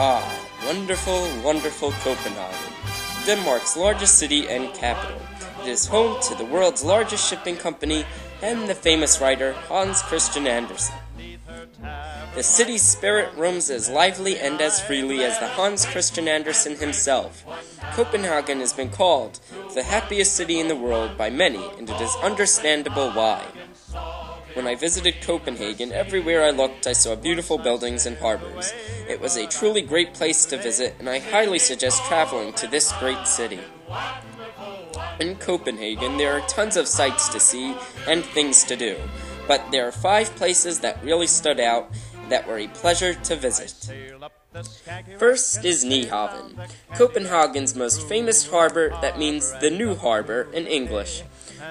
Ah, wonderful, wonderful Copenhagen, Denmark's largest city and capital. It is home to the world's largest shipping company and the famous writer Hans Christian Andersen. The city's spirit roams as lively and as freely as the Hans Christian Andersen himself. Copenhagen has been called the happiest city in the world by many, and it is understandable why. When I visited Copenhagen, everywhere I looked I saw beautiful buildings and harbors. It was a truly great place to visit, and I highly suggest traveling to this great city. In Copenhagen, there are tons of sights to see and things to do, but there are 5 places that really stood out that were a pleasure to visit. First is Nyhavn, Copenhagen's most famous harbor, that means the new harbor in English.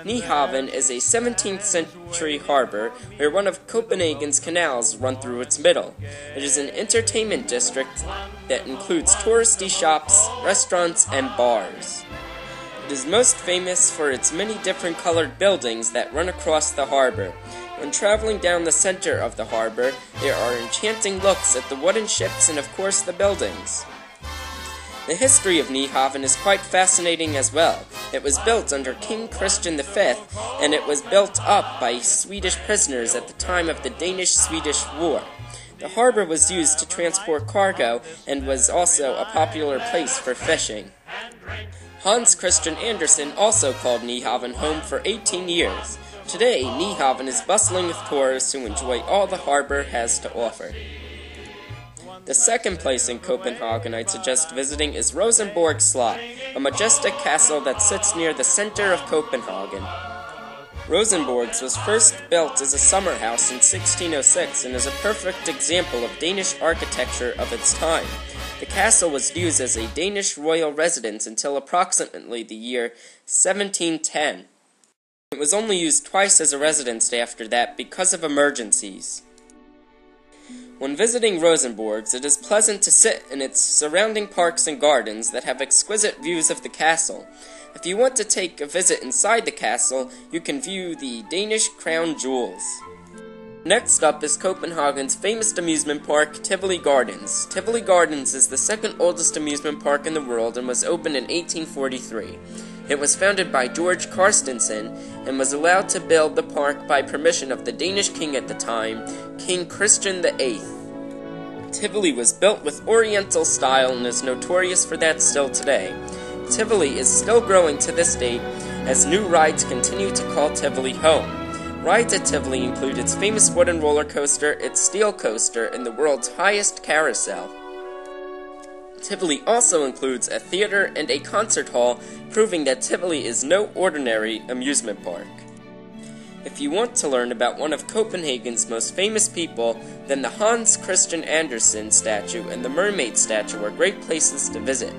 Nyhavn is a 17th century harbor where one of Copenhagen's canals run through its middle. It is an entertainment district that includes touristy shops, restaurants, and bars. It is most famous for its many different colored buildings that run across the harbor. When traveling down the center of the harbor, there are enchanting looks at the wooden ships and of course the buildings. The history of Nyhavn is quite fascinating as well. It was built under King Christian V, and it was built up by Swedish prisoners at the time of the Danish-Swedish War. The harbor was used to transport cargo and was also a popular place for fishing. Hans Christian Andersen also called Nyhavn home for 18 years. Today, Nyhavn is bustling with tourists who enjoy all the harbor has to offer. The second place in Copenhagen I'd suggest visiting is Rosenborg Slot, a majestic castle that sits near the center of Copenhagen. Rosenborg was first built as a summer house in 1606 and is a perfect example of Danish architecture of its time. The castle was used as a Danish royal residence until approximately the year 1710. It was only used twice as a residence after that because of emergencies. When visiting Rosenborg, it is pleasant to sit in its surrounding parks and gardens that have exquisite views of the castle. If you want to take a visit inside the castle, you can view the Danish crown jewels. Next up is Copenhagen's famous amusement park, Tivoli Gardens. Tivoli Gardens is the second oldest amusement park in the world and was opened in 1843. It was founded by George Carstensen and was allowed to build the park by permission of the Danish king at the time, King Christian VIII. Tivoli was built with Oriental style and is notorious for that still today. Tivoli is still growing to this date as new rides continue to call Tivoli home. Rides at Tivoli include its famous wooden roller coaster, its steel coaster, and the world's highest carousel. Tivoli also includes a theater and a concert hall, proving that Tivoli is no ordinary amusement park. If you want to learn about one of Copenhagen's most famous people, then the Hans Christian Andersen statue and the mermaid statue are great places to visit.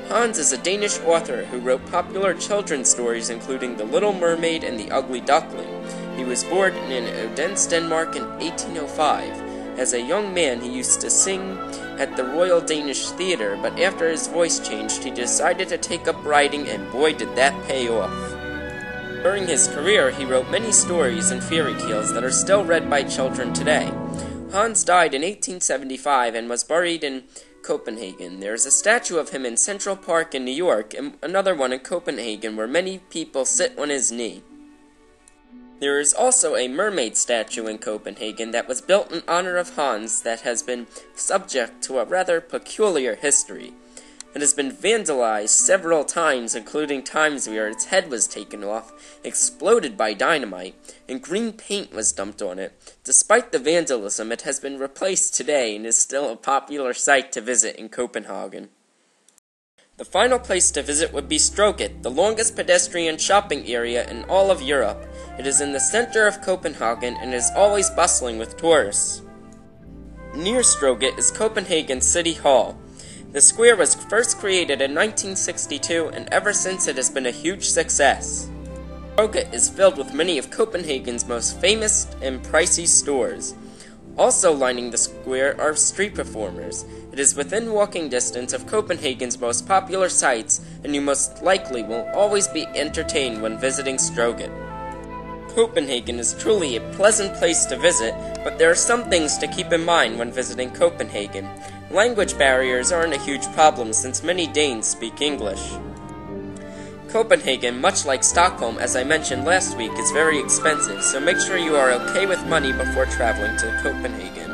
Hans is a Danish author who wrote popular children's stories including The Little Mermaid and The Ugly Duckling. He was born in Odense, Denmark in 1805. As a young man, he used to sing at the Royal Danish Theatre, but after his voice changed, he decided to take up writing, and boy did that pay off. During his career, he wrote many stories and fairy tales that are still read by children today. Hans died in 1875 and was buried in Copenhagen. There is a statue of him in Central Park in New York, and another one in Copenhagen where many people sit on his knee. There is also a mermaid statue in Copenhagen that was built in honor of Hans that has been subject to a rather peculiar history. It has been vandalized several times, including times where its head was taken off, exploded by dynamite, and green paint was dumped on it. Despite the vandalism, it has been replaced today and is still a popular site to visit in Copenhagen. The final place to visit would be Strøget, the longest pedestrian shopping area in all of Europe. It is in the center of Copenhagen and is always bustling with tourists. Near Strøget is Copenhagen City Hall. The square was first created in 1962, and ever since it has been a huge success. Strøget is filled with many of Copenhagen's most famous and pricey stores. Also lining the square are street performers. It is within walking distance of Copenhagen's most popular sites, and you most likely will always be entertained when visiting Strøget. Copenhagen is truly a pleasant place to visit, but there are some things to keep in mind when visiting Copenhagen. Language barriers aren't a huge problem since many Danes speak English. Copenhagen, much like Stockholm, as I mentioned last week, is very expensive, so make sure you are okay with money before traveling to Copenhagen.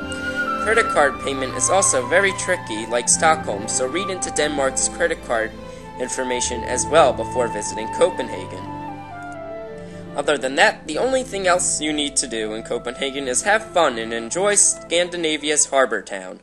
Credit card payment is also very tricky, like Stockholm, so read into Denmark's credit card information as well before visiting Copenhagen. Other than that, the only thing else you need to do in Copenhagen is have fun and enjoy Scandinavia's harbor town.